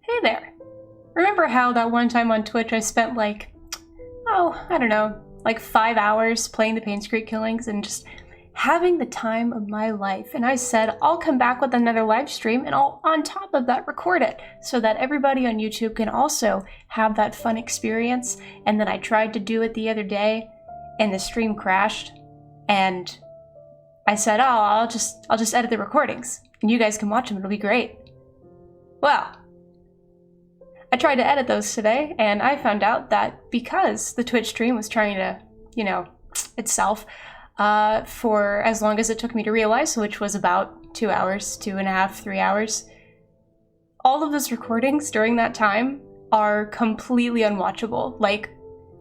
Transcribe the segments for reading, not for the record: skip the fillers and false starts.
Hey there. Remember how that one time on Twitch I spent like, I don't know, like 5 hours playing the Painscreek Killings and just having the time of my life. And I said, I'll come back with another live stream and I'll, on top of that, record it so that everybody on YouTube can also have that fun experience. And then I tried to do it the other day and the stream crashed. And I said, I'll just edit the recordings and you guys can watch them. It'll be great. Well, I tried to edit those today and I found out that because the Twitch stream was trying to, itself, for as long as it took me to realize, which was about 2 hours, 2.5, 3 hours. All of those recordings during that time are completely unwatchable, like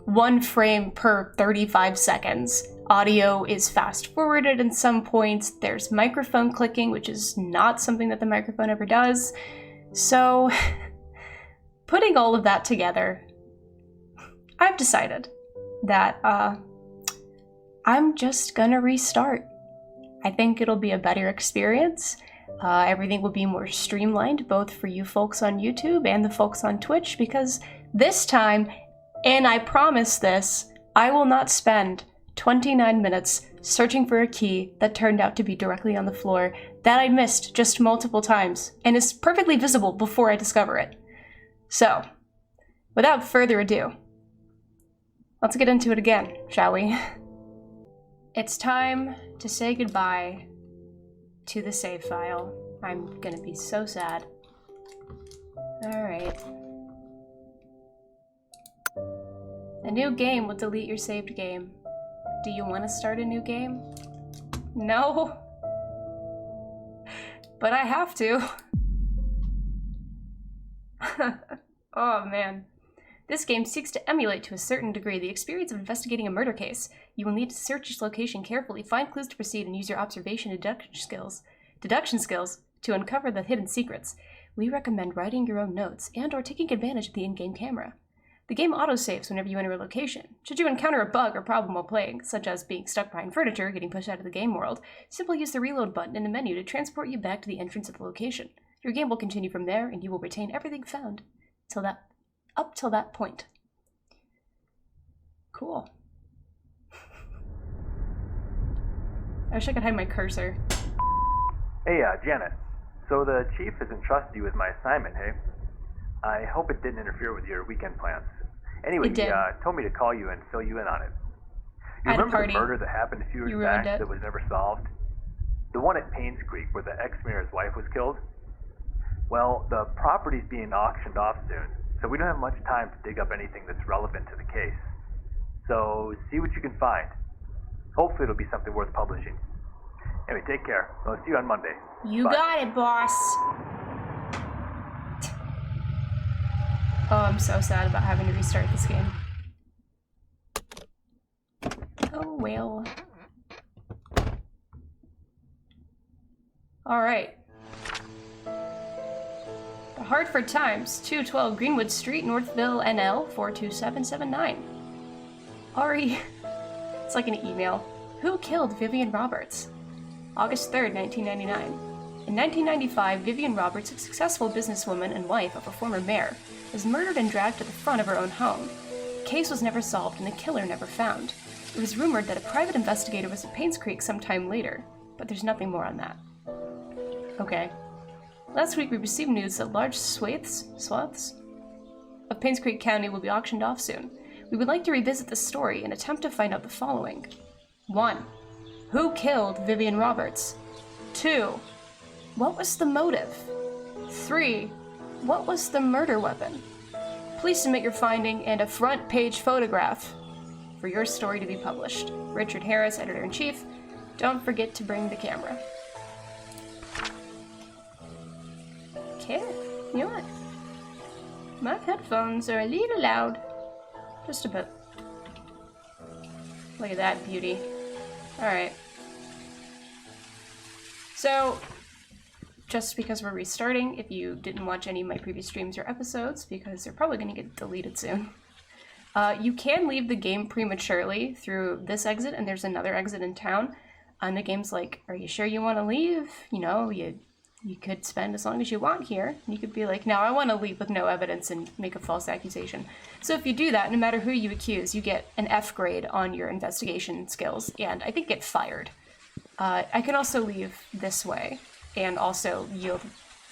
1 frame per 35 seconds. Audio is fast forwarded in some points. There's microphone clicking, which is not something that the microphone ever does. So, putting all of that together, I've decided that, I'm just gonna restart. I think it'll be a better experience. Everything will be more streamlined, both for you folks on YouTube and the folks on Twitch, because this time, and I promise this, I will not spend 29 minutes searching for a key that turned out to be directly on the floor that I missed just multiple times and is perfectly visible before I discover it. So, without further ado, let's get into it again, shall we? It's time to say goodbye to the save file. I'm gonna be so sad. Alright. A new game will delete your saved game. Do you want to start a new game? No. But I have to. Oh man. This game seeks to emulate to a certain degree the experience of investigating a murder case. You will need to search its location carefully, find clues to proceed, and use your observation and deduction skills to uncover the hidden secrets. We recommend writing your own notes and or taking advantage of the in-game camera. The game autosaves whenever you enter a location. Should you encounter a bug or problem while playing, such as being stuck behind furniture or getting pushed out of the game world, simply use the reload button in the menu to transport you back to the entrance of the location. Your game will continue from there, and you will retain everything found up till that point. Cool. I wish I could hide my cursor. Hey, Janet. So the chief has entrusted you with my assignment, hey? I hope it didn't interfere with your weekend plans. Anyway, he told me to call you and fill you in on it. You remember the murder that happened a few years back that was never solved? The one at Painscreek where the ex-mayor's wife was killed? Well, the property's being auctioned off soon, so we don't have much time to dig up anything that's relevant to the case. So, see what you can find. Hopefully it'll be something worth publishing. Anyway, take care. I'll see you on Monday. You Bye. got it, boss. Oh, I'm so sad about having to restart this game. Oh, well. Alright. The Hartford Times, 212 Greenwood Street, Northville, NL, 42779. Ari, it's like an email. Who killed Vivian Roberts? August 3rd, 1999. In 1995, Vivian Roberts, a successful businesswoman and wife of a former mayor, was murdered and dragged to the front of her own home. The case was never solved and the killer never found. It was rumored that a private investigator was at Painscreek sometime later, but there's nothing more on that. Okay. Last week we received news that large swaths of Painscreek County will be auctioned off soon. We would like to revisit this story and attempt to find out the following. 1. Who killed Vivian Roberts? 2. What was the motive? 3. What was the murder weapon? Please submit your finding and a front page photograph for your story to be published. Richard Harris, Editor-in-Chief. Don't forget to bring the camera. Okay, you know what? My headphones are a little loud. Just a bit. Look at that beauty. Alright. So, just because we're restarting, if you didn't watch any of my previous streams or episodes, because they're probably going to get deleted soon, you can leave the game prematurely through this exit, and there's another exit in town. And the game's like, are you sure you want to leave? You know, you you could spend as long as you want here. You could be like, now I want to leave with no evidence and make a false accusation. So if you do that, no matter who you accuse, you get an F grade on your investigation skills, and I think get fired. I can also leave this way and also yield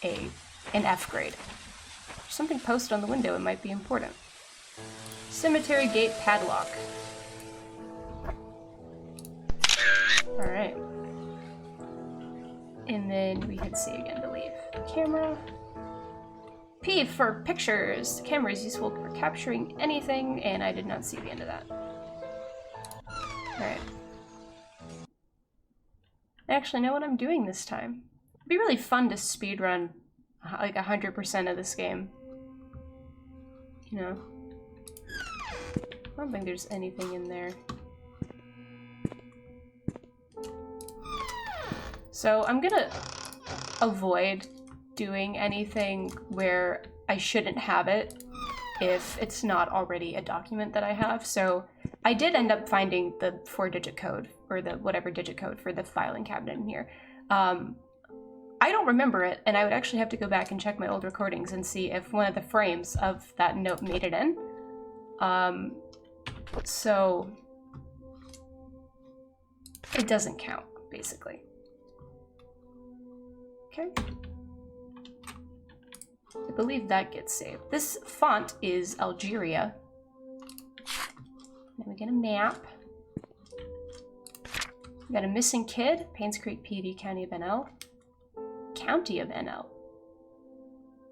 an F grade. There's something posted on the window, it might be important. Cemetery gate padlock. Alright. And then we hit C again to leave. Camera. P for pictures. The camera is useful for capturing anything, and I did not see the end of that. Alright. I actually know what I'm doing this time. It'd be really fun to speedrun like 100% of this game. You know? I don't think there's anything in there. So I'm gonna avoid doing anything where I shouldn't have it if it's not already a document that I have. So I did end up finding the 4-digit code, or the whatever digit code for the filing cabinet in here. I don't remember it, and I would actually have to go back and check my old recordings and see if one of the frames of that note made it in. So it doesn't count, basically. Okay. I believe that gets saved. This font is Algeria. Then we get a map. We got a missing kid, Painscreek PD, County of NL. County of NL.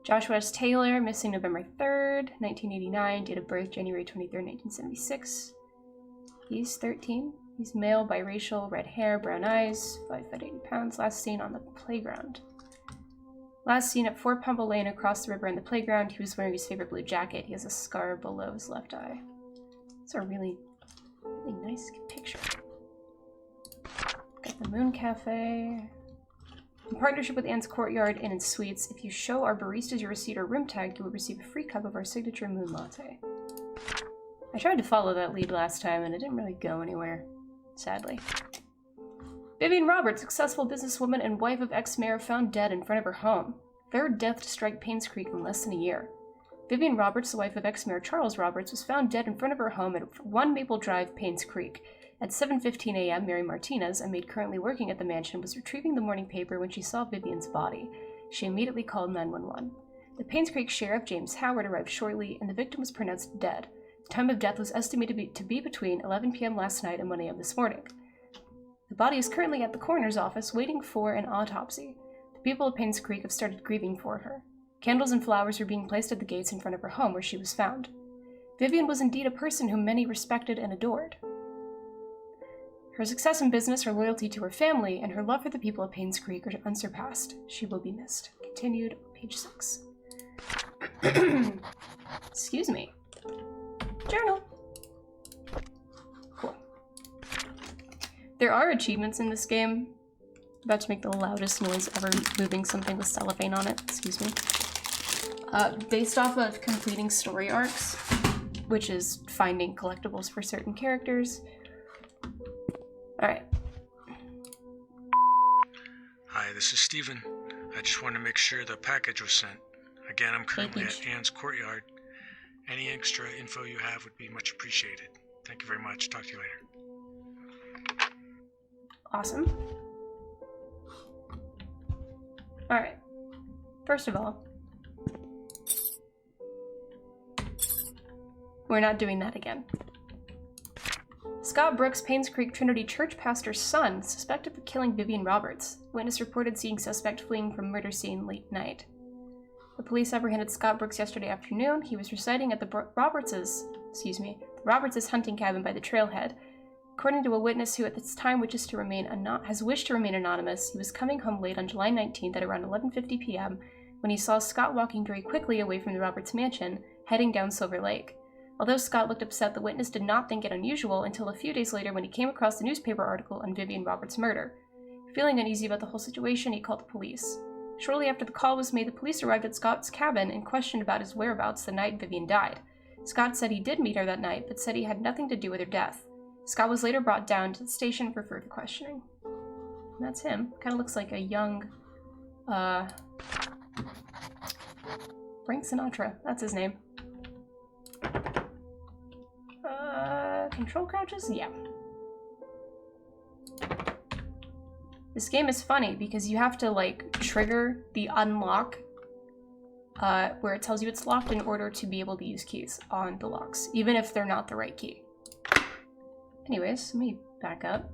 Joshua S. Taylor, missing November 3rd, 1989, date of birth January 23rd, 1976. He's 13. He's male, biracial, red hair, brown eyes, 5 foot 80 pounds. Last seen on the playground. Last seen at 4 Pumble Lane across the river in the playground. He was wearing his favorite blue jacket. He has a scar below his left eye. It's a really, really nice picture. Got the Moon Cafe. In partnership with Anne's Courtyard Inn and Suites, if you show our baristas your receipt or room tag, you will receive a free cup of our signature moon latte. I tried to follow that lead last time and it didn't really go anywhere, sadly. Vivian Roberts, successful businesswoman and wife of ex-mayor, found dead in front of her home. Third death to strike Painscreek in less than a year. Vivian Roberts, the wife of ex-mayor Charles Roberts, was found dead in front of her home at 1 Maple Drive, Painscreek. At 7:15 a.m., Mary Martinez, a maid currently working at the mansion, was retrieving the morning paper when she saw Vivian's body. She immediately called 911. The Painscreek Sheriff, James Howard, arrived shortly, and the victim was pronounced dead. The time of death was estimated to be between 11 p.m. last night and 1 a.m. this morning. The body is currently at the coroner's office waiting for an autopsy. The people of Painscreek have started grieving for her. Candles and flowers are being placed at the gates in front of her home where she was found. Vivian was indeed a person whom many respected and adored. Her success in business, her loyalty to her family, and her love for the people of Painscreek are unsurpassed. She will be missed. Continued, page 6. Excuse me. Journal. Cool. There are achievements in this game. I'm about to make the loudest noise ever moving something with cellophane on it. Excuse me. Based off of completing story arcs, which is finding collectibles for certain characters. Alright. Hi, this is Steven. I just wanted to make sure the package was sent. Again, I'm currently at Anne's Courtyard. Any extra info you have would be much appreciated. Thank you very much. Talk to you later. Awesome. Alright. First of all, we're not doing that again. Scott Brooks, Painscreek Trinity Church pastor's son, suspected of killing Vivian Roberts. Witness reported seeing suspect fleeing from murder scene late night. The police apprehended Scott Brooks yesterday afternoon. He was residing at the Roberts' hunting cabin by the trailhead. According to a witness who at this time has wished to remain anonymous, he was coming home late on July 19th at around 11:50 p.m. when he saw Scott walking very quickly away from the Roberts mansion, heading down Silver Lake. Although Scott looked upset, the witness did not think it unusual until a few days later when he came across the newspaper article on Vivian Roberts' murder. Feeling uneasy about the whole situation, he called the police. Shortly after the call was made, the police arrived at Scott's cabin and questioned about his whereabouts the night Vivian died. Scott said he did meet her that night, but said he had nothing to do with her death. Scott was later brought down to the station for further questioning. And that's him. Kind of looks like a young Frank Sinatra, that's his name. Control crouches? Yeah. This game is funny because you have to, like, trigger the unlock where it tells you it's locked in order to be able to use keys on the locks, even if they're not the right key. Anyways, let me back up.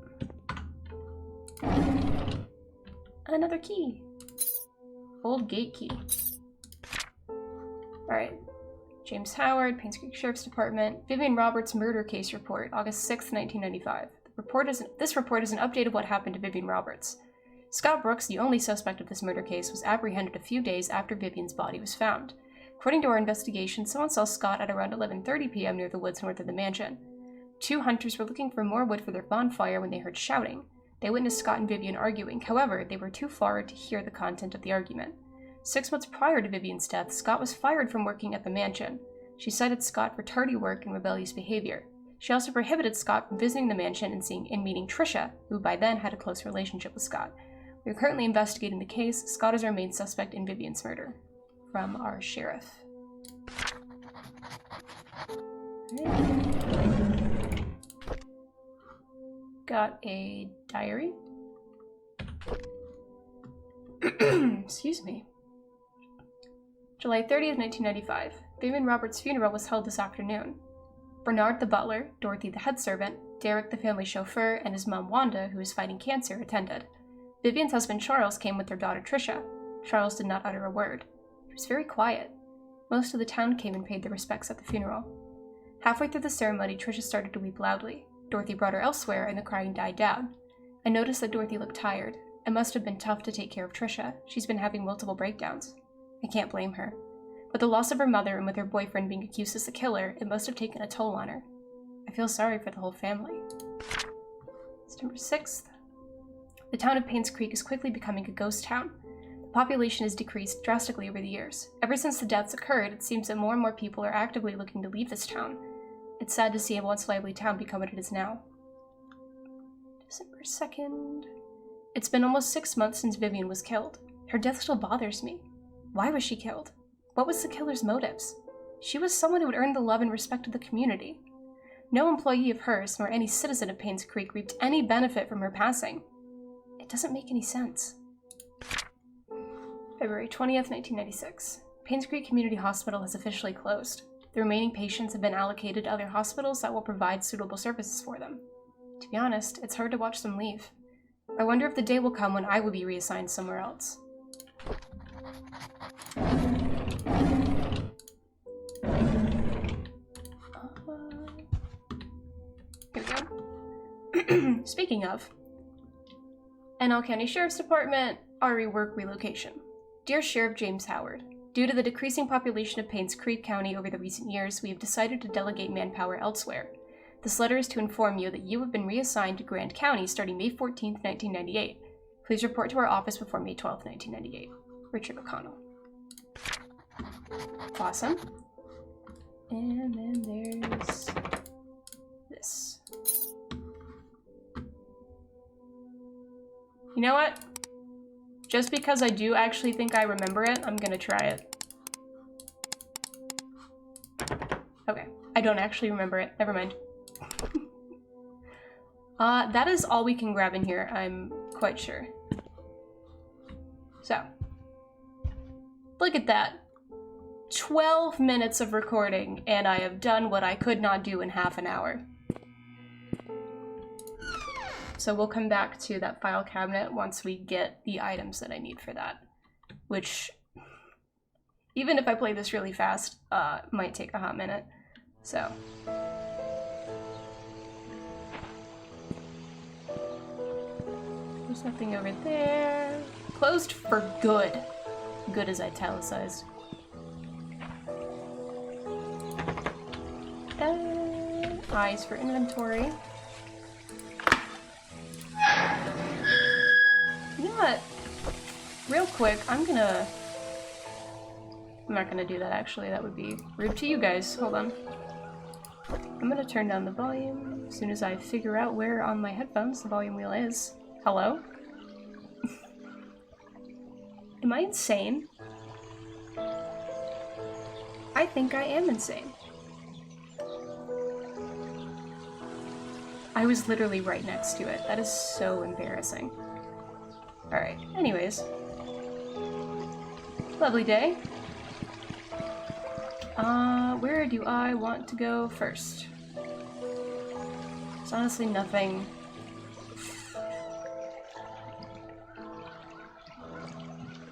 Another key. Old gate key. Alright. James Howard, Painscreek Sheriff's Department. Vivian Roberts murder case report, August 6th, 1995. This report is an update of what happened to Vivian Roberts. Scott Brooks, the only suspect of this murder case, was apprehended a few days after Vivian's body was found. According to our investigation, someone saw Scott at around 11:30 p.m. near the woods north of the mansion. Two hunters were looking for more wood for their bonfire when they heard shouting. They witnessed Scott and Vivian arguing. However, they were too far to hear the content of the argument. 6 months prior to Vivian's death, Scott was fired from working at the mansion. She cited Scott for tardy work and rebellious behavior. She also prohibited Scott from visiting the mansion and meeting Trisha, who by then had a close relationship with Scott. We are currently investigating the case. Scott is our main suspect in Vivian's murder. From our sheriff. Got a diary. Excuse me. July 30th, 1995. Vivian Roberts' funeral was held this afternoon. Bernard the butler, Dorothy the head servant, Derek the family chauffeur, and his mom Wanda, who is fighting cancer, attended. Vivian's husband Charles came with their daughter Trisha. Charles did not utter a word. He was very quiet. Most of the town came and paid their respects at the funeral. Halfway through the ceremony, Trisha started to weep loudly. Dorothy brought her elsewhere, and the crying died down. I noticed that Dorothy looked tired. It must have been tough to take care of Trisha. She's been having multiple breakdowns. I can't blame her. With the loss of her mother and with her boyfriend being accused as the killer, it must have taken a toll on her. I feel sorry for the whole family. September 6th. The town of Painscreek is quickly becoming a ghost town. The population has decreased drastically over the years. Ever since the deaths occurred, it seems that more and more people are actively looking to leave this town. It's sad to see a once lively town become what it is now. December 2nd. It's been almost 6 months since Vivian was killed. Her death still bothers me. Why was she killed? What was the killer's motives? She was someone who would earn the love and respect of the community. No employee of hers, nor any citizen of Painscreek, reaped any benefit from her passing. It doesn't make any sense. February 20th, 1996. Painscreek Community Hospital has officially closed. The remaining patients have been allocated to other hospitals that will provide suitable services for them. To be honest, it's hard to watch them leave. I wonder if the day will come when I will be reassigned somewhere else. Here we go. Speaking of, NL County Sheriff's Department, RE Work Relocation. Dear Sheriff James Howard, due to the decreasing population of Painscreek County over the recent years, we have decided to delegate manpower elsewhere. This letter is to inform you that you have been reassigned to Grand County starting May 14th, 1998. Please report to our office before May 12th, 1998. Richard O'Connell. Awesome. And then there's this. You know what? Just because I do actually think I remember it, I'm gonna try it. Okay, I don't actually remember it. Never mind. That is all we can grab in here, I'm quite sure. So, look at that. 12 minutes of recording, and I have done what I could not do in half an hour. So we'll come back to that file cabinet once we get the items that I need for that. Which, even if I play this really fast, might take a hot minute. So. There's nothing over there. Closed for good. Good is italicized. Eyes for inventory. You know what? Real quick, I'm not gonna do that actually. That would be rude to you guys. Hold on. I'm gonna turn down the volume as soon as I figure out where on my headphones the volume wheel is. Hello? Am I insane? I think I am insane. I was literally right next to it. That is so embarrassing. Alright, anyways. Lovely day. Where do I want to go first? There's honestly nothing.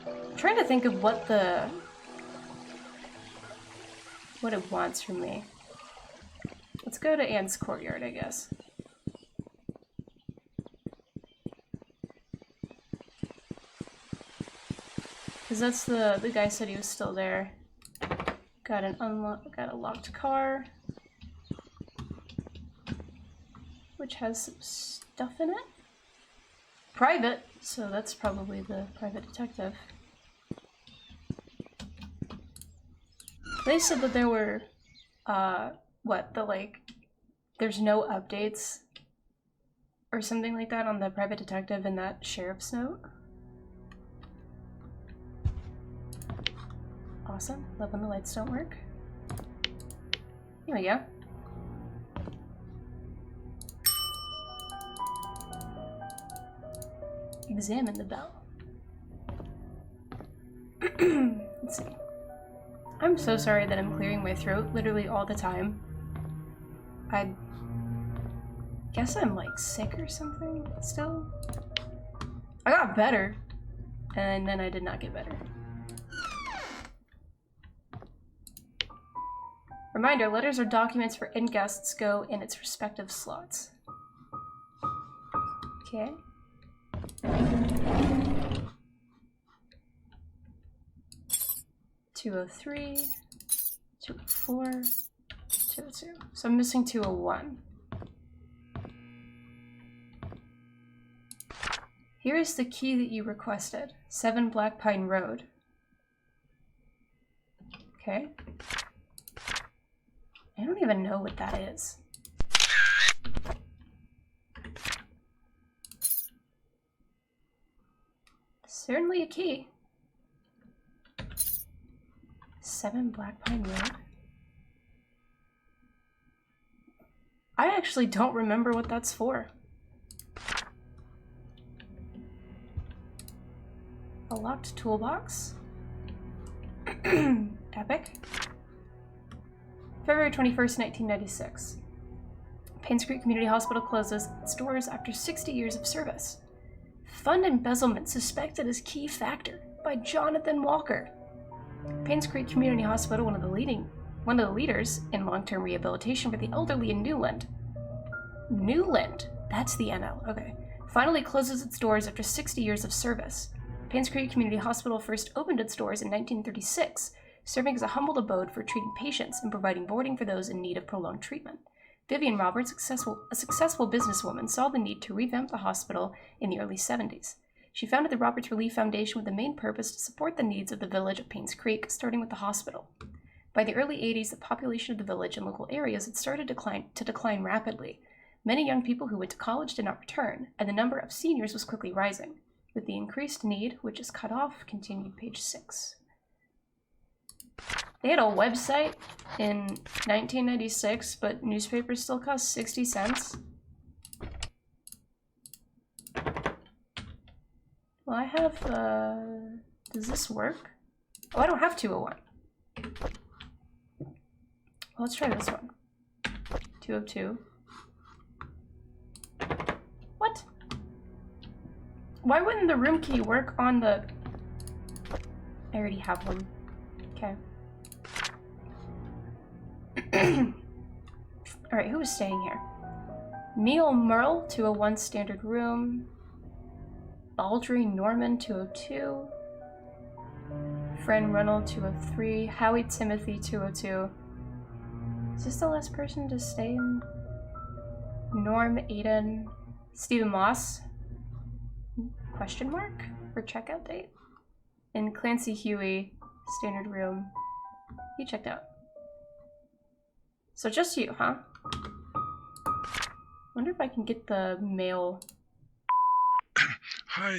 I'm trying to think of what it wants from me. Let's go to Anne's courtyard, I guess. Because that's the guy said he was still there. Got a locked car. Which has some stuff in it. Private, so that's probably the private detective. They said that there were, there's no updates or something like that on the private detective in that sheriff's note. Awesome. Love when the lights don't work. Here we go. Examine the bell. Let's see. I'm so sorry that I'm clearing my throat literally all the time. I guess I'm like sick or something still. I got better, and then I did not get better. Reminder, letters or documents for in-guests go in its respective slots. Okay. 203, 204, 202. So I'm missing 201. Here is the key that you requested. 7 Black Pine Road. Okay. I don't even know what that is. Certainly a key. 7 Black Pine Road. I actually don't remember what that's for. A locked toolbox. Epic. February 21st, 1996. Painscreek Community Hospital closes its doors after 60 years of service. Fund embezzlement suspected as key factor by Jonathan Walker. Painscreek Community Hospital, one of the leaders in long-term rehabilitation for the elderly in Newland. Newland, that's the NL. Okay. Finally closes its doors after 60 years of service. Painscreek Community Hospital first opened its doors in 1936, serving as a humble abode for treating patients and providing boarding for those in need of prolonged treatment. Vivian Roberts, a successful businesswoman, saw the need to revamp the hospital in the early 70s. She founded the Roberts Relief Foundation with the main purpose to support the needs of the village of Painscreek, starting with the hospital. By the early 80s, the population of the village and local areas had started to decline rapidly. Many young people who went to college did not return, and the number of seniors was quickly rising. With the increased need, which is cut off, continued page 6. They had a website in 1996, but newspapers still cost 60 cents. Well, I have, does this work? Oh, I don't have 201. Well, let's try this one. 202. What? Why wouldn't the room key work on the... I already have one. Okay. Alright, who is staying here? Neil Merle, 201 standard room. Baldry Norman, 202. Fred Reynolds, 203. Howie Timothy, 202. Is this the last person to stay in? Norm Aiden. Stephen Moss? Question mark for checkout date? And Clancy Huey, standard room. He checked out. So just you, huh? Wonder if I can get the mail. Hi,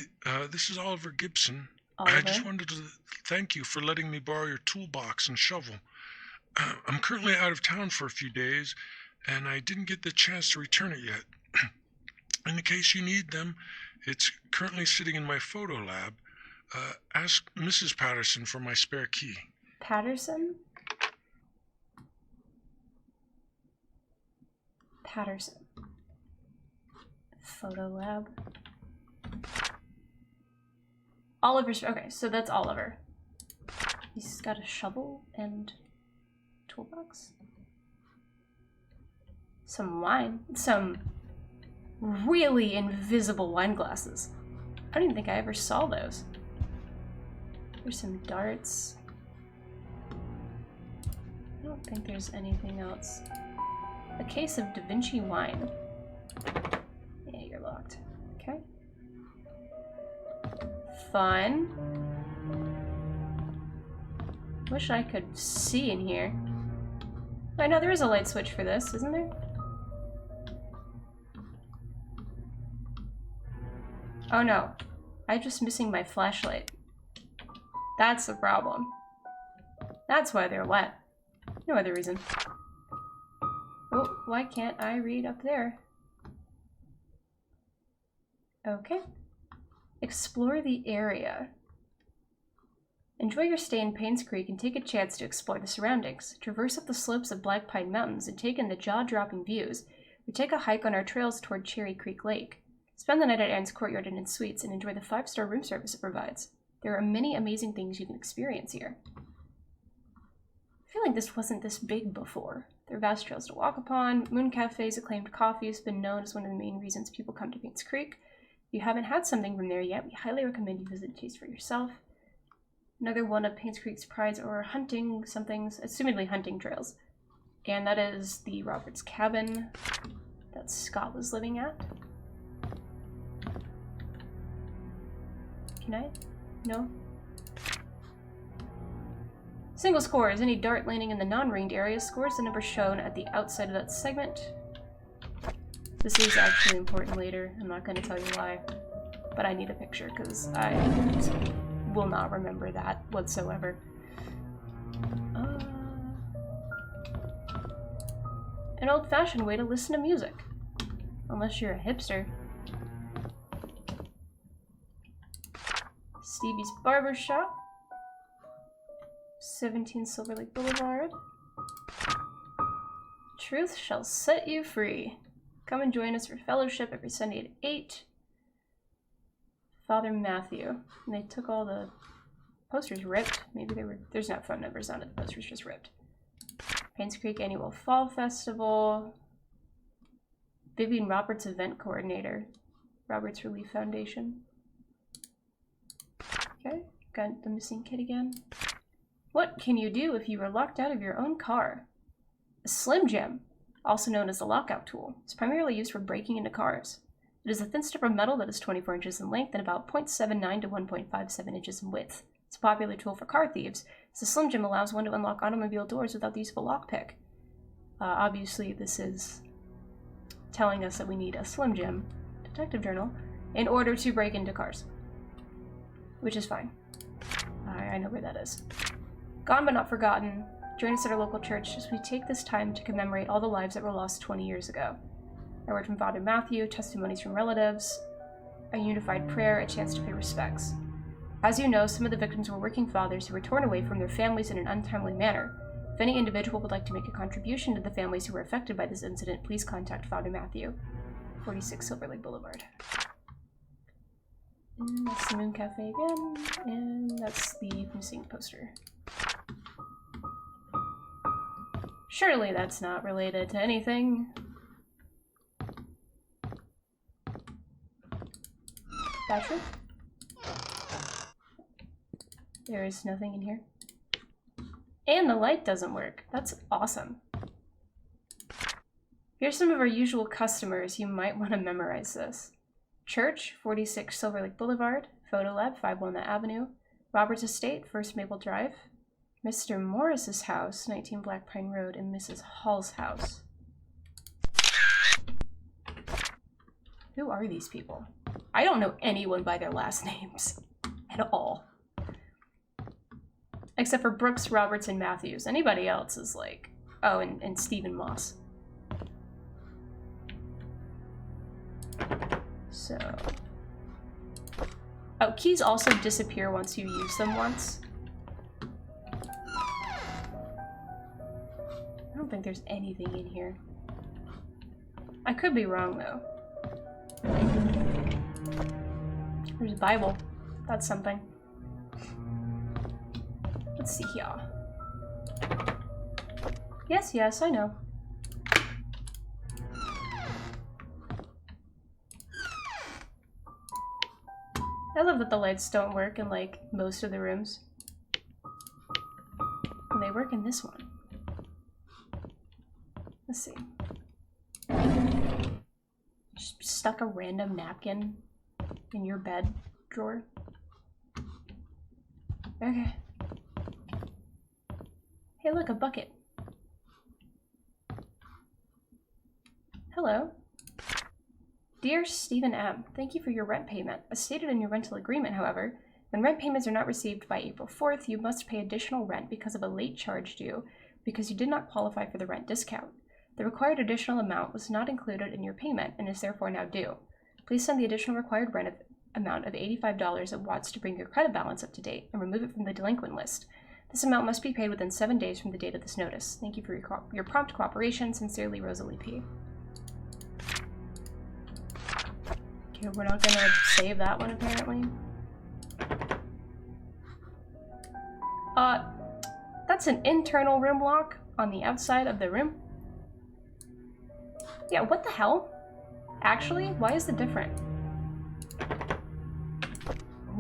this is Oliver Gibson. Oliver. I just wanted to thank you for letting me borrow your toolbox and shovel. I'm currently out of town for a few days, and I didn't get the chance to return it yet. In the case you need them, it's currently sitting in my photo lab. Ask Mrs. Patterson for my spare key. Patterson? Patterson. Photo lab. Oliver's. Okay, so that's Oliver. He's got a shovel and toolbox. Some wine. Some really invisible wine glasses. I don't even think I ever saw those. There's some darts. I don't think there's anything else. A case of Da Vinci wine. Yeah, you're locked. Okay. Fun. Wish I could see in here. I know there is a light switch for this, isn't there? Oh no. I'm just missing my flashlight. That's the problem. That's why they're wet. No other reason. Oh, why can't I read up there? Okay. Explore the area. Enjoy your stay in Painscreek and take a chance to explore the surroundings. Traverse up the slopes of Black Pine Mountains and take in the jaw-dropping views. We take a hike on our trails toward Cherry Creek Lake. Spend the night at Anne's Courtyard Inn and Suites and enjoy the 5-star room service it provides. There are many amazing things you can experience here. I feel like this wasn't this big before. There are vast trails to walk upon. Moon Cafe's acclaimed coffee has been known as one of the main reasons people come to Painscreek. If you haven't had something from there yet, we highly recommend you visit and taste for yourself. Another one of Painscreek's prides are hunting somethings, assumedly hunting trails. And that is the Roberts cabin that Scott was living at. Can I? No? Single scores. Any dart landing in the non-ringed area scores the number shown at the outside of that segment. This is actually important later. I'm not going to tell you why. But I need a picture because I will not remember that whatsoever. An old-fashioned way to listen to music. Unless you're a hipster. Stevie's Barbershop. 17 Silver Lake Boulevard. Truth shall set you free. Come and join us for fellowship every Sunday at 8. Father Matthew. And they took all the posters ripped. Maybe there's no phone numbers on it. The posters just ripped. Painscreek Annual Fall Festival. Vivian Roberts Event Coordinator. Roberts Relief Foundation. Okay, got the missing kid again. What can you do if you were locked out of your own car? A Slim Jim, also known as the lockout tool, is primarily used for breaking into cars. It is a thin strip of metal that is 24 inches in length and about 0.79 to 1.57 inches in width. It's a popular tool for car thieves, as the Slim Jim allows one to unlock automobile doors without the use of a lockpick. Obviously, this is telling us that we need a Slim Jim, detective journal, in order to break into cars. Which is fine. I know where that is. Gone but not forgotten. Join us at our local church as we take this time to commemorate all the lives that were lost 20 years ago. A word from Father Matthew, testimonies from relatives, a unified prayer, a chance to pay respects. As you know, some of the victims were working fathers who were torn away from their families in an untimely manner. If any individual would like to make a contribution to the families who were affected by this incident, please contact Father Matthew. 46 Silver Lake Boulevard. And that's the Moon Cafe again, and that's the missing poster. Surely that's not related to anything. Battery? There is nothing in here. And the light doesn't work. That's awesome. Here's some of our usual customers. You might want to memorize this. Church, 46 Silver Lake Boulevard. Photo Lab, 5 Walnut Avenue. Roberts Estate, First Maple Drive. Mr. Morris's house, 19 Black Pine Road. And Mrs. Hall's house. Who are these people? I don't know anyone by their last names. At all. Except for Brooks, Roberts, and Matthews. Anybody else is like... Oh, and Stephen Moss. So... Oh, keys also disappear once you use them once. I don't think there's anything in here. I could be wrong, though. There's a Bible. That's something. Let's see here. Yes, I know. I love that the lights don't work in, like, most of the rooms. And they work in this one. Let's see. Just stuck a random napkin in your bed drawer. Okay. Hey, look, a bucket. Hello. Dear Stephen M., thank you for your rent payment. As stated in your rental agreement, however, when rent payments are not received by April 4th, you must pay additional rent because of a late charge due because you did not qualify for the rent discount. The required additional amount was not included in your payment and is therefore now due. Please send the additional required rent amount of $85 at once to bring your credit balance up to date and remove it from the delinquent list. This amount must be paid within 7 days from the date of this notice. Thank you for your prompt cooperation. Sincerely, Rosalie P. Okay, we're not gonna save that one, apparently. That's an internal room lock on the outside of the room. Yeah, what the hell? Actually, why is it different?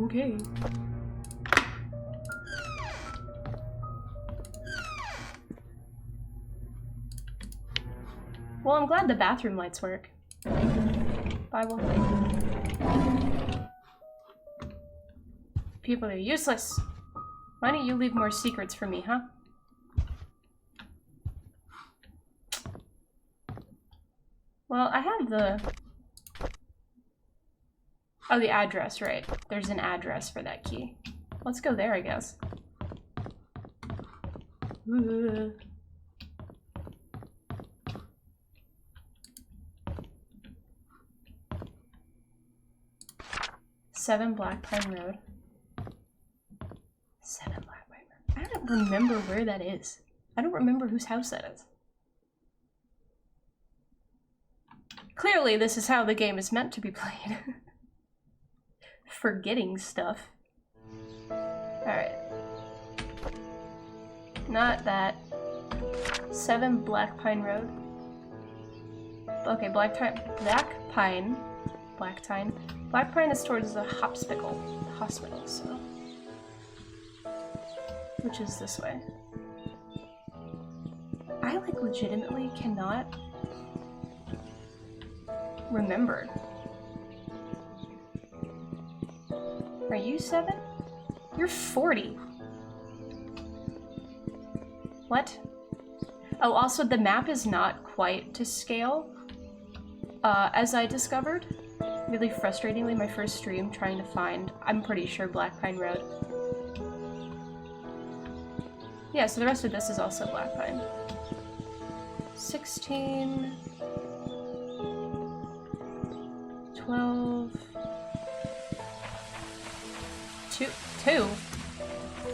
Okay. Well, I'm glad the bathroom lights work. Bible. People are useless. Why don't you leave more secrets for me, huh? Well, I have the... Oh, the address, right. There's an address for that key. Let's go there, I guess. Ooh. Seven Black Pine Road. 7 Black Pine Road. I don't remember where that is. I don't remember whose house that is. Clearly, this is how the game is meant to be played. Forgetting stuff. Alright. Not that. 7 Black Pine Road. Okay, Black Pine. Black Pine is towards the hospital, so. Which is this way. I, like, legitimately cannot remember. Are you 7? You're 40. What? Oh, also the map is not quite to scale, as I discovered. Really frustratingly, my first stream trying to find, I'm pretty sure, Black Pine Road. Yeah, so the rest of this is also Black Pine. 16... 12... 2...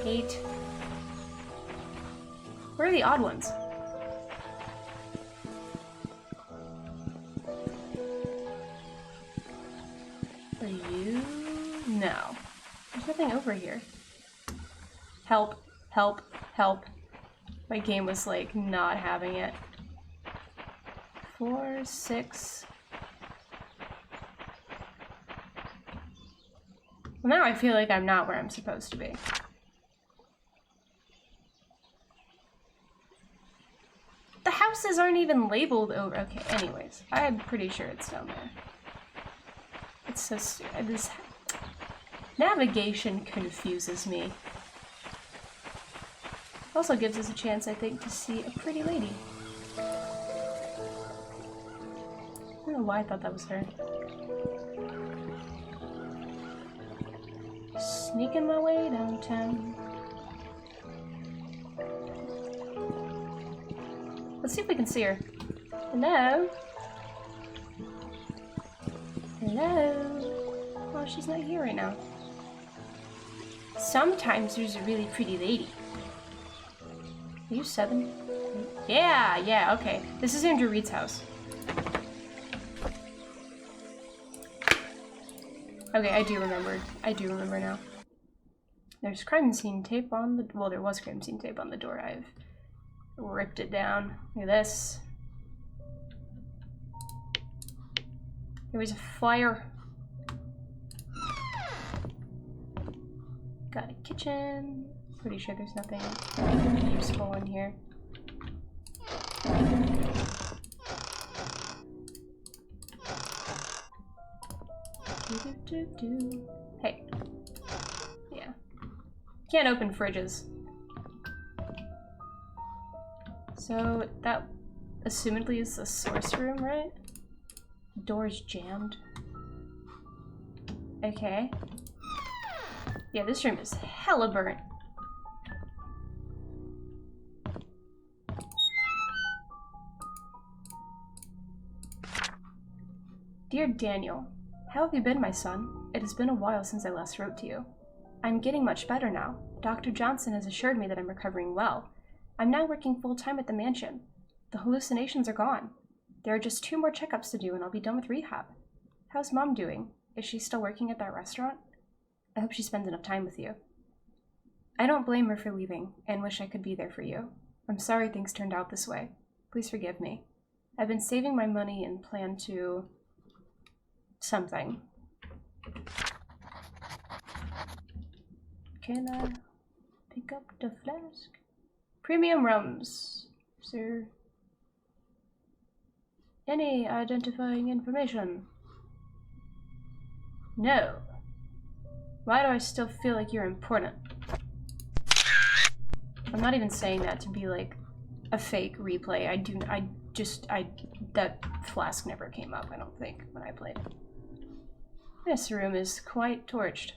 8... Where are the odd ones? Are you? No. There's nothing over here. Help. Help. Help. My game was, like, not having it. 4, 6... Well, now I feel like I'm not where I'm supposed to be. The houses aren't even labeled over. Okay, anyways. I'm pretty sure it's down there. It's so stupid. This navigation confuses me. Also gives us a chance, I think, to see a pretty lady. I don't know why I thought that was her. Sneaking my way downtown. Let's see if we can see her. Hello? Hello? Oh, she's not here right now. Sometimes there's a really pretty lady. Are you 7? Yeah, okay. This is Andrew Reed's house. Okay, I do remember now. There's crime scene tape on the... Well, there was crime scene tape on the door. I've ripped it down. Look at this. There was a fire. Got a kitchen. Pretty sure there's nothing useful in here. Hey. Yeah. Can't open fridges. So that assumedly is the source room, right? The door's jammed. Okay. Yeah, this room is hella burnt. Dear Daniel, how have you been, my son? It has been a while since I last wrote to you. I'm getting much better now. Dr. Johnson has assured me that I'm recovering well. I'm now working full-time at the mansion. The hallucinations are gone. There are just 2 more checkups to do and I'll be done with rehab. How's Mom doing? Is she still working at that restaurant? I hope she spends enough time with you. I don't blame her for leaving and wish I could be there for you. I'm sorry things turned out this way. Please forgive me. I've been saving my money and plan to... something. Can I pick up the flask? Premium rums, sir. Any identifying information? No. Why do I still feel like you're important? I'm not even saying that to be like a fake replay. That flask never came up, I don't think, when I played. This room is quite torched.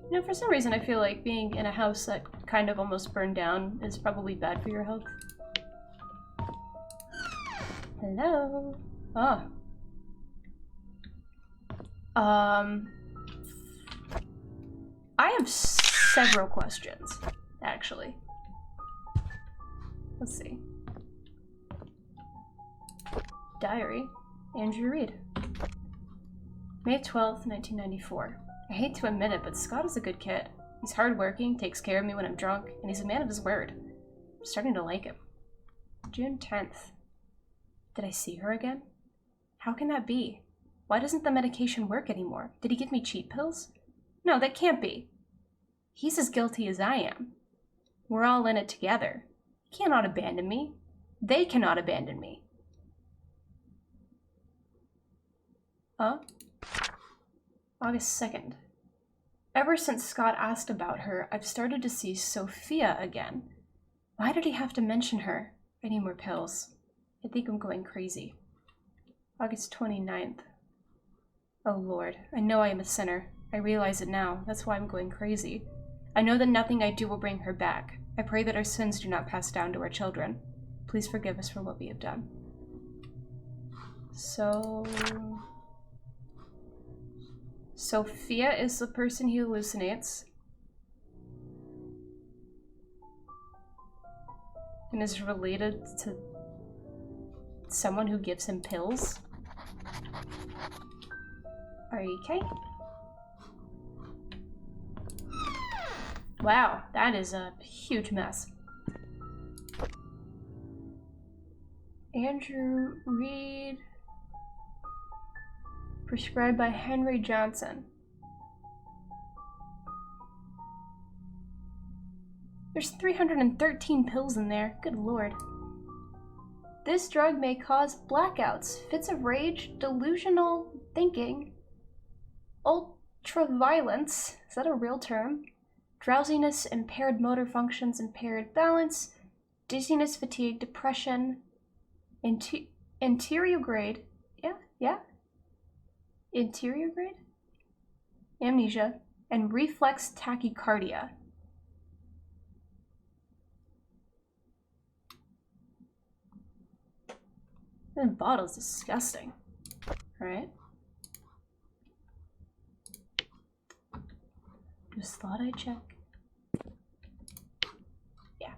You know, for some reason I feel like being in a house that kind of almost burned down is probably bad for your health. Hello? Oh. I have several questions, actually. Let's see. Diary. Andrew Reed. May 12th, 1994. I hate to admit it, but Scott is a good kid. He's hardworking, takes care of me when I'm drunk, and he's a man of his word. I'm starting to like him. June 10th. Did I see her again? How can that be? Why doesn't the medication work anymore? Did he give me cheat pills? No, that can't be. He's as guilty as I am. We're all in it together. He cannot abandon me. They cannot abandon me. Huh? August 2nd. Ever since Scott asked about her, I've started to see Sophia again. Why did he have to mention her? I need more pills. I think I'm going crazy. August 29th. Oh Lord, I know I am a sinner. I realize it now. That's why I'm going crazy. I know that nothing I do will bring her back. I pray that our sins do not pass down to our children. Please forgive us for what we have done. So... Sophia is the person he hallucinates. And is related to someone who gives him pills. Okay. Wow, that is a huge mess. Andrew Reed. Prescribed by Henry Johnson. There's 313 pills in there. Good Lord. This drug may cause blackouts, fits of rage, delusional thinking, ultraviolence, is that a real term? Drowsiness, impaired motor functions, impaired balance, dizziness, fatigue, depression, anterior grade, anterior grade, amnesia, and reflex tachycardia. That bottle's disgusting. Alright. Just thought I'd check. Yeah.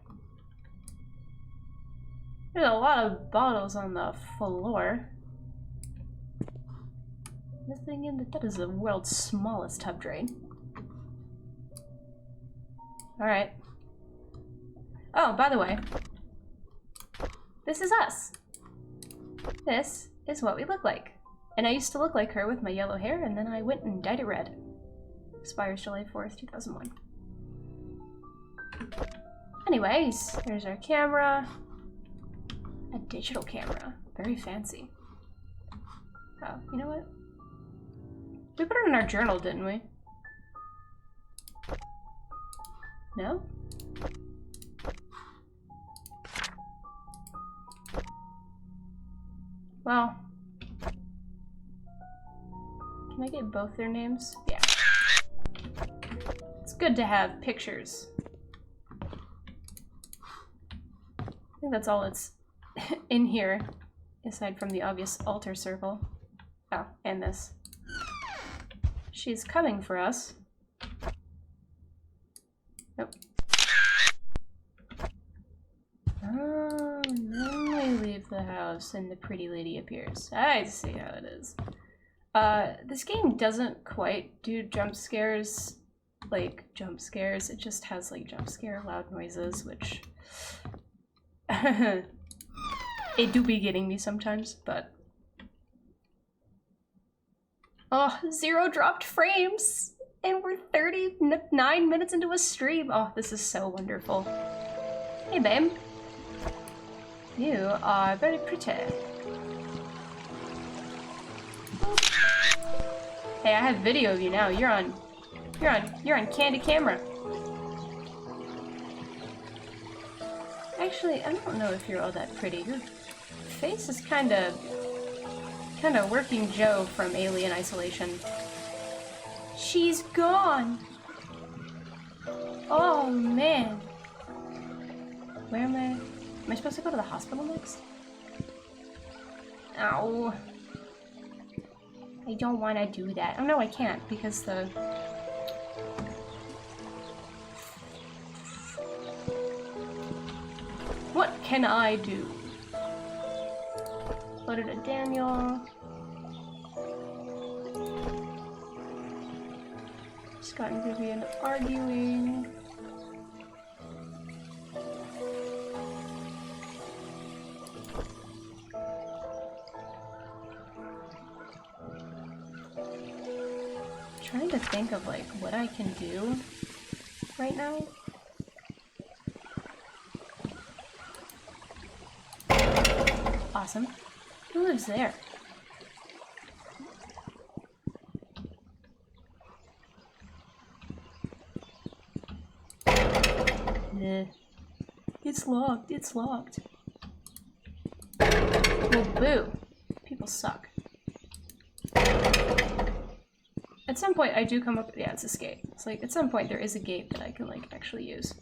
There's a lot of bottles on the floor. Nothing in that is the world's smallest tub drain. Alright. Oh, by the way. This is us. This is what we look like. And I used to look like her with my yellow hair, and then I went and dyed it red. Expires July 4th, 2001. Anyways, there's our camera. A digital camera. Very fancy. Oh, you know what? We put it in our journal, didn't we? No? Well, can I get both their names? Yeah. It's good to have pictures. I think that's all that's in here, aside from the obvious altar circle. Oh, and this. She's coming for us. Nope. Oh, and then we leave the house and the pretty lady appears. I see how it is. This game doesn't quite do jump scares, like jump scares. It just has like jump scare loud noises, which it do be getting me sometimes, but oh, 0 dropped frames! And we're 39 minutes into a stream! Oh, this is so wonderful. Hey, babe. You are very pretty. Hey, I have video of you now. You're on candy camera. Actually, I don't know if you're all that pretty. Your face is kinda working Joe from Alien Isolation. She's gone! Oh, man. Where am I? Am I supposed to go to the hospital next? Ow. I don't want to do that. Oh, no, I can't, because the... What can I do? Loaded a Daniel. Scott and Vivian arguing. Trying to think of like what I can do right now. Awesome. Who lives there? It's locked. It's locked. Well, boo. People suck. At some point, I do come up. Yeah, it's escape. It's like at some point there is a gate that I can like actually use.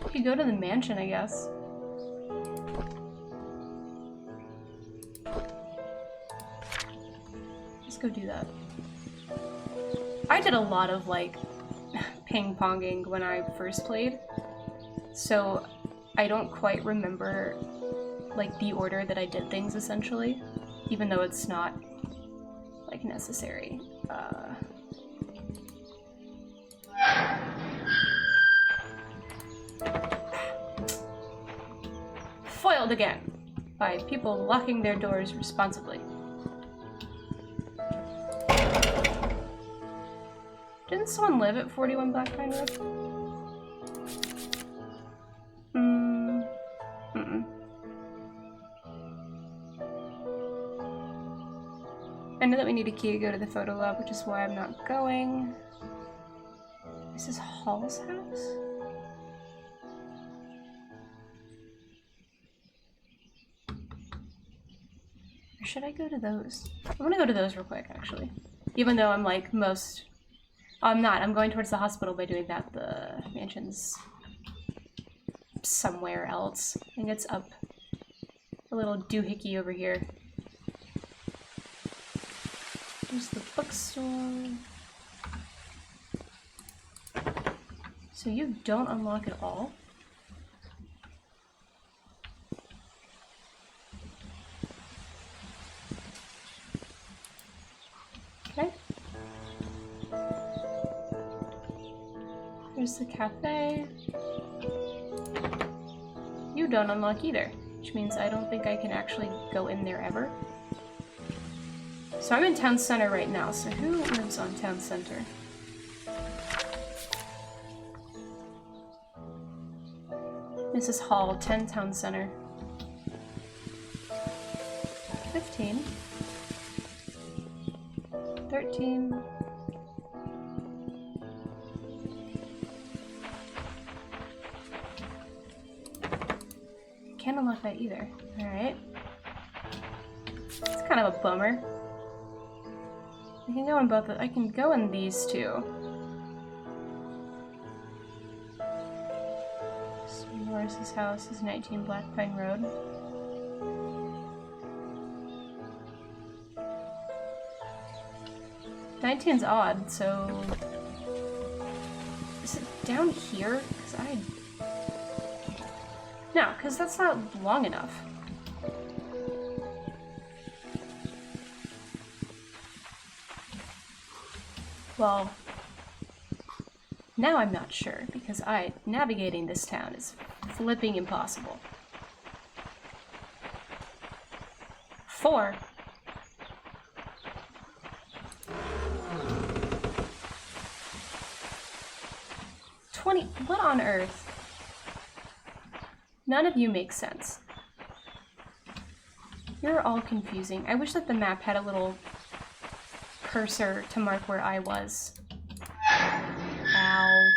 You could go to the mansion, I guess. Let's go do that. I did a lot of like ping-ponging when I first played, so I don't quite remember like the order that I did things essentially, even though it's not like necessary. Foiled again by people locking their doors responsibly. Didn't someone live at 41 Black Pine Road? I know that we need a key to go to the photo lab, which is why I'm not going. This is Hall's house? should I go to those? I'm gonna go to those real quick, actually. Even though I'm like most... I'm not. I'm going towards the hospital by doing that. The mansion's somewhere else. I think it's up a little doohickey over here. There's the bookstore. So you don't unlock it all? Okay. There's the cafe. You don't unlock either, which means I don't think I can actually go in there ever. So I'm in town center right now, so who lives on town center? Mrs. Hall, 10 town center. 15. 13. Can't unlock that either. Alright. It's kind of a bummer. I can go in both of, I can go in these two. So Morris's house is 19 Black Pine Road. Nineteen's odd, so... Is it down here? No, because that's not long enough. Well, now I'm not sure, because navigating this town is flipping impossible. 4. What on earth? None of you make sense. You're all confusing. I wish that the map had a little cursor to mark where I was. Ow.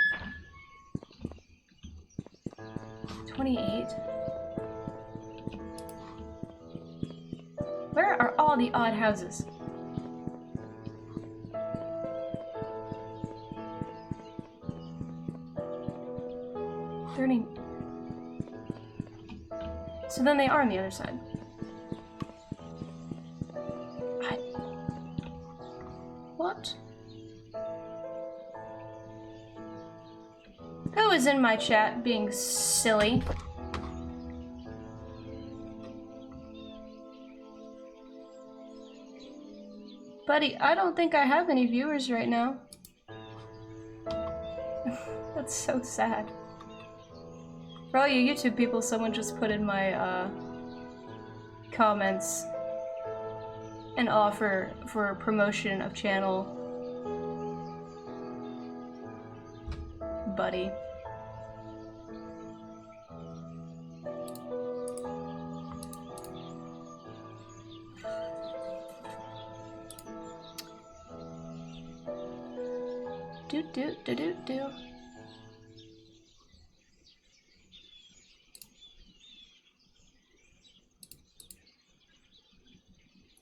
28. Where are all the odd houses? So then they are on the other side. What? Who is in my chat being silly? Buddy, I don't think I have any viewers right now. That's so sad. For all you YouTube people, someone just put in my comments an offer for promotion of channel. Buddy. Do.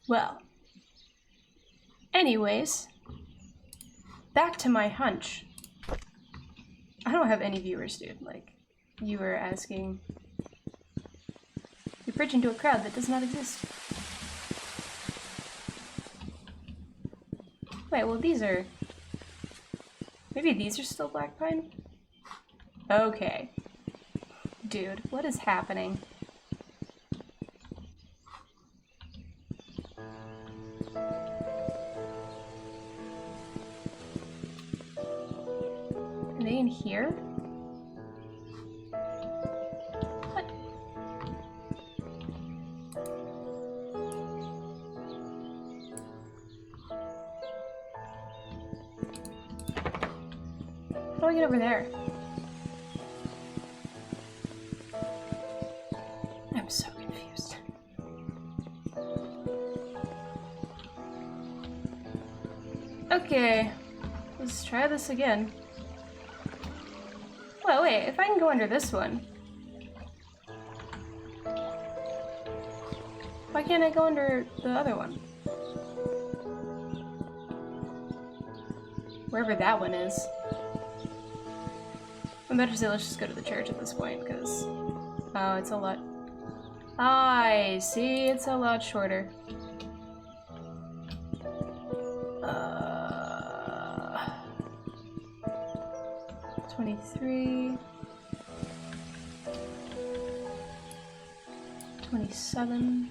Well, anyways, back to my hunch. I don't have any viewers, dude. Like, you were asking. You're preaching to a crowd that does not exist. Wait, well, these are... Maybe these are still Black Pine? Okay. Dude, what is happening? Are they in here? What? How do I get over there? I'm so confused. Okay, let's try this again. Well, wait, if I can go under this one. Why can't I go under the other one? Wherever that one is. I'm better to say let's just go to the church at this point, because... Oh, it's a lot... I see, it's a lot shorter. 23... 27...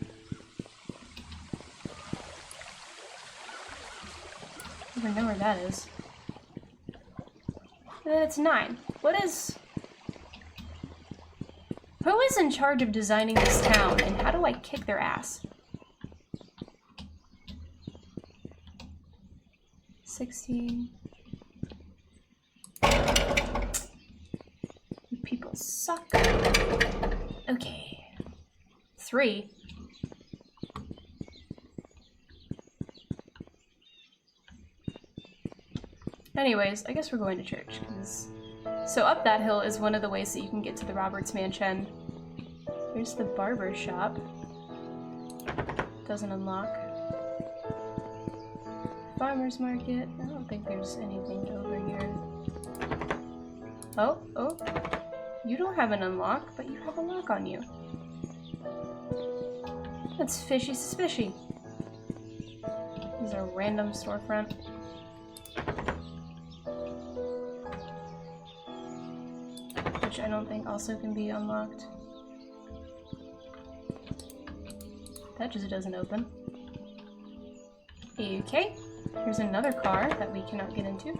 I don't even know where that is. It's 9. What is... Who is in charge of designing this town, and how do I kick their ass? 16. You people suck. Okay. 3. Anyways, I guess we're going to church, because... So up that hill is one of the ways that you can get to the Roberts Mansion. There's the barber shop. Doesn't unlock. Farmer's market. I don't think there's anything over here. Oh, oh. You don't have an unlock, but you have a lock on you. That's fishy suspicious. This is a random storefront. Which I don't think also can be unlocked. That just doesn't open. Okay, here's another car that we cannot get into.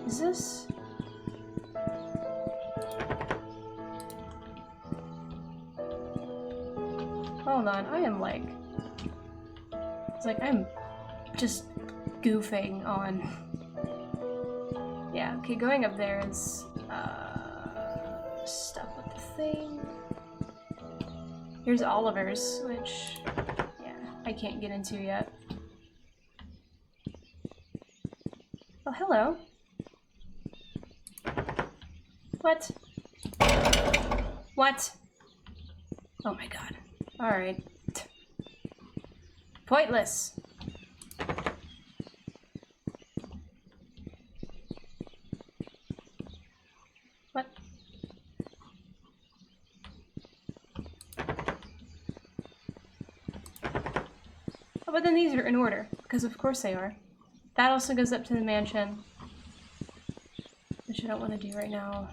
Is this... Hold on, I am like... It's like I'm just goofing on... Yeah, okay, going up there is, stuff with the thing. Here's Oliver's, which, yeah, I can't get into yet. Oh, hello. What? What? Oh my god. Alright. Pointless. What? Oh, but then these are in order, because of course they are. That also goes up to the mansion, which I don't want to do right now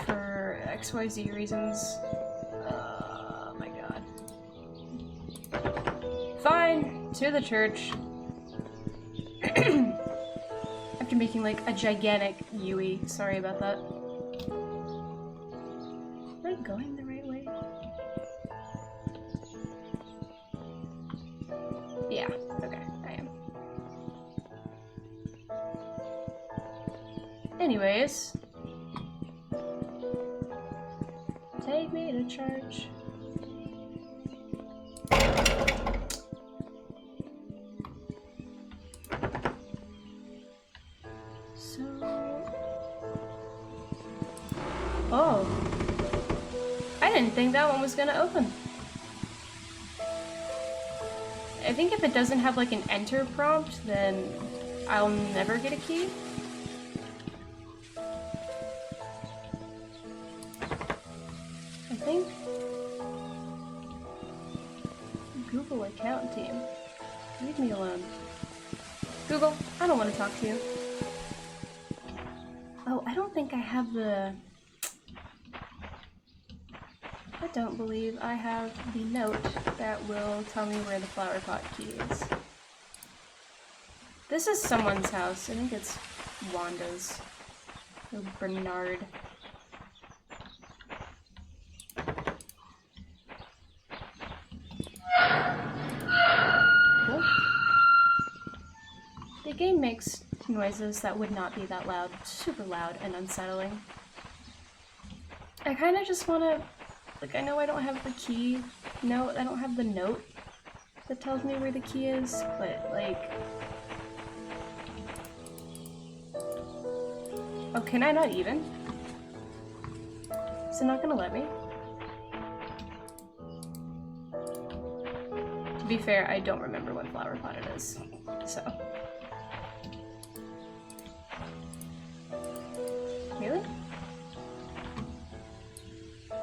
for XYZ reasons. Oh my god. Fine, to the church. After making like a gigantic Yui, sorry about that. Am I going the right way? Yeah, okay, I am. Anyways. Take me to church. So... Oh. I didn't think that one was gonna open. I think if it doesn't have like an enter prompt, then I'll never get a key. I think... Google account team. Leave me alone. Google, I don't want to talk to you. Oh, I don't think I have the... I don't believe I have the note that will tell me where the flower pot key is. This is someone's house. I think it's Wanda's. Or Bernard. Cool. The game makes noises that would not be that loud. Super loud and unsettling. I kind of just want to... Like, I know I don't have the key. No, I don't have the note that tells me where the key is, but, like... Oh, can I not even? Is it not gonna let me? be fair, I don't remember what flower pot it is, so. Really? I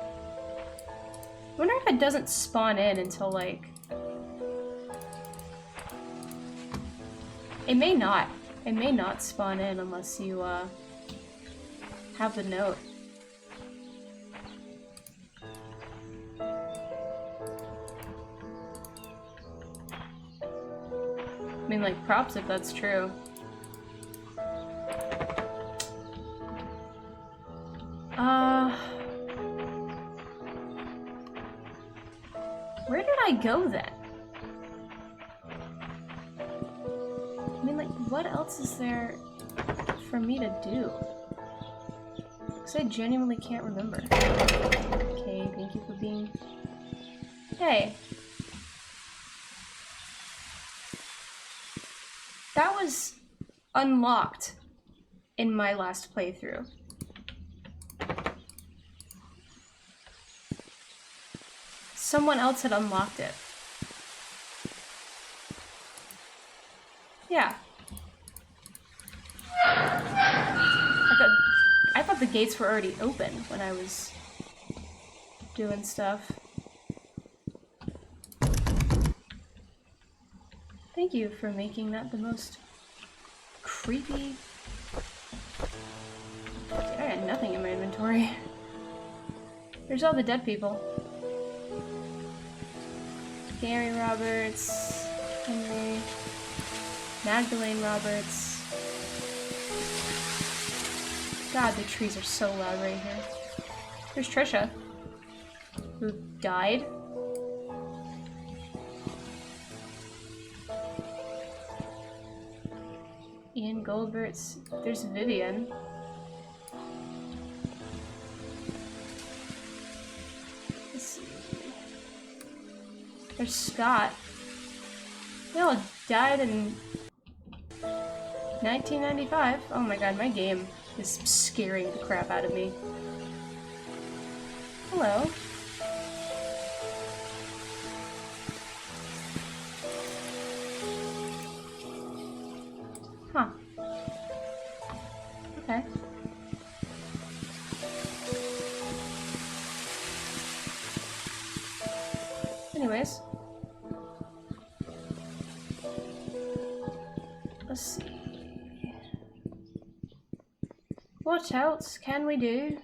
wonder if it doesn't spawn in until, like... It may not. It may not spawn in unless you, have the note. I mean, like, props if that's true. Where did I go then? I mean, like, what else is there for me to do? Because I genuinely can't remember. Okay, thank you for being... Hey. That was unlocked in my last playthrough. Someone else had unlocked it. Yeah. I thought the gates were already open when I was doing stuff. Thank you for making that the most creepy... Dude, I got nothing in my inventory. There's all the dead people. Gary Roberts, Henry, Magdalene Roberts. God, the trees are so loud right here. There's Trisha, who died. Ian Goldbert's. There's Vivian. Let's see. There's Scott. They all died in 1995. Oh my god, my game is scaring the crap out of me. Hello. Huh. Okay. Anyways. Let's see. What else can we do?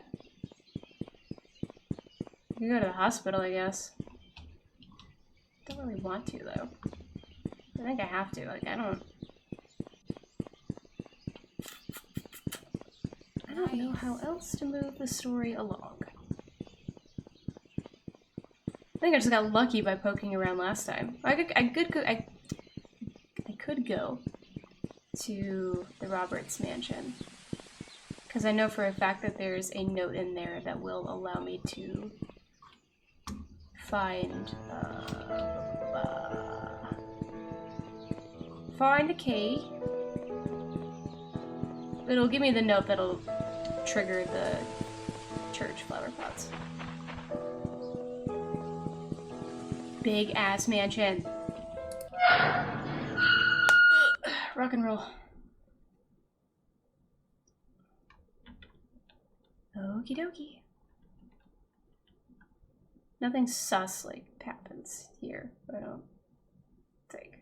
We can go to the hospital, I guess. Don't really want to, though. I think I have to. Like, I don't know how else to move the story along. I think I just got lucky by poking around last time. I could go to the Roberts mansion, because I know for a fact that there's a note in there that will allow me to find a key. It'll give me the note that'll trigger the church flower pots. Big ass mansion. Rock and roll. Okie dokie. Nothing sus like happens here, I don't think.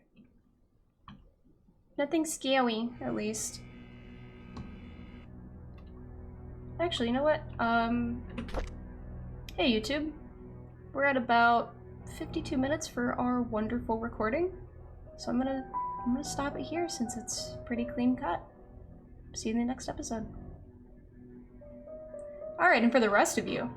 Nothing scary, at least. Actually, you know what? Hey YouTube. We're at about 52 minutes for our wonderful recording. So I'm gonna stop it here since it's pretty clean cut. See you in the next episode. Alright, and for the rest of you.